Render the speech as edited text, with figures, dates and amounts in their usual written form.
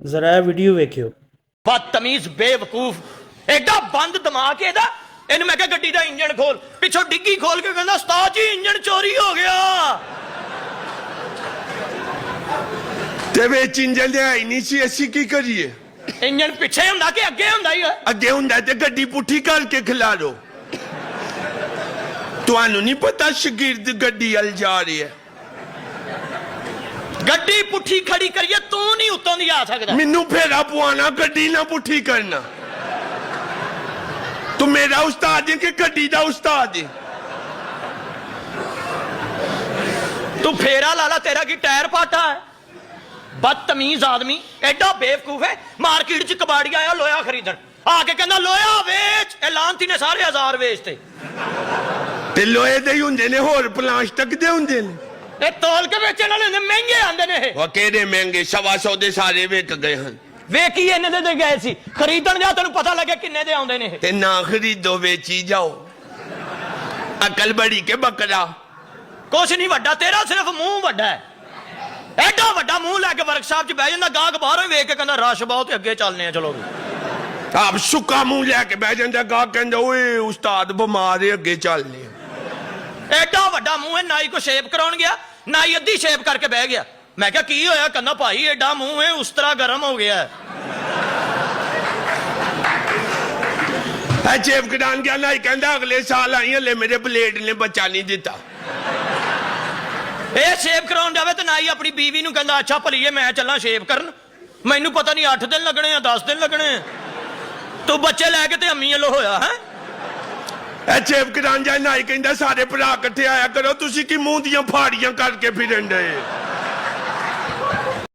जरा वीडियो वेखियो। बदतमीज बेवकूफ एडा बंद दिमाग एदा इन्हू मैं गड्डी दा इंजन खोल पिछों डिग्गी खोल के कहंदा उस्ताद जी इंजन चोरी हो गया ते विच इंजन लिया ही नहीं सी असी की करिए इंजन पिछे हुंदा कि अगे हुंदा ही है अगे हुंदा ते गड्डी पुठी करके खिलारो तुहानू नहीं पता शगिर्द गड्डी अल जा रही है गड्डी पुठी खड़ी करिए तू नहीं उत्तों दी आ सकदा मैनू फेरा पवाना गड्डी ना पुठी करना तू मेरा उस्ताद है कि गड्डी दा उस्ताद है तू फेरा लाला तेरा की टायर पाटा है बदतमीज आदमी एडा बेवकूफ है मार्केट च कबाड़ी आया लोया खरीदन आके कहंदा लोया वेच ऐलानती ने सारे हजार वेचते ते लोहे दे ही हुंदे ने होर प्लास्टिक दे हुंदे ने ए तोल के बेचण वाले महंगे आंदे ने वो केड़े महंगे 125 दे सारे विक गए हैं वेखी इन्ने दे गए सी खरीदण जा तैनू पता लगे किन्ने दे आउंदे ने ते ना खरीदो बेची जाओ अकल बड़ी के बकरा कुछ नहीं वड्डा तेरा सिर्फ मुंह वड्डा है एडा वड्डा मुंह लैके वर्कशॉप च बह जांदा गाहक बाहरों वेख के कहंदा रश बहुत अगे चलने चलो आप सुक्का मुंह लैके बह जांदा गाहक कहंदा ओए उस्ताद बीमार है अगे चलने एडा वड्डा मुंह है नाई को शेप कराउण गया नाई अद्धी शेप करके बह गया मैं क्या की होया कहंदा भाई एडा मुंह है उस तरह गर्म हो गया है शेप कटान गया नाई कहंदा अगले साल आई हले मेरे ब्लेड ने बच्चा नहीं दिता ਇਹ ਸ਼ੇਪ ਕਰਾਉਣ ਜਾਵੇ ਤੇ ਨਾਈ ਆਪਣੀ ਬੀਵੀ ਨੂੰ ਕਹਿੰਦਾ ਅੱਛਾ ਭਲੀਏ ਮੈਂ ਚੱਲਾਂ ਸ਼ੇਪ ਕਰਨ ਮੈਨੂੰ ਪਤਾ ਨਹੀਂ 8 ਦਿਨ ਲੱਗਣੇ ਆ 10 ਦਿਨ ਲੱਗਣੇ ਆ ਤੂੰ ਬੱਚੇ ਲੈ ਕੇ ਤੇ ਅੰਮੀ ਵੱਲੋਂ ਹੋਇਆ ਹੈ ਇਹ ਸ਼ੇਪ ਕਰਾਉਣ ਜਾ ਨਾਈ ਕਹਿੰਦਾ ਸਾਰੇ ਭਰਾ ਇਕੱਠੇ ਆਇਆ ਕਰੋ ਤੁਸੀਂ ਕੀ ਮੂੰਹ ਦੀਆਂ ਫਾੜੀਆਂ ਕਰਕੇ ਫਿਰਨ ਡਏ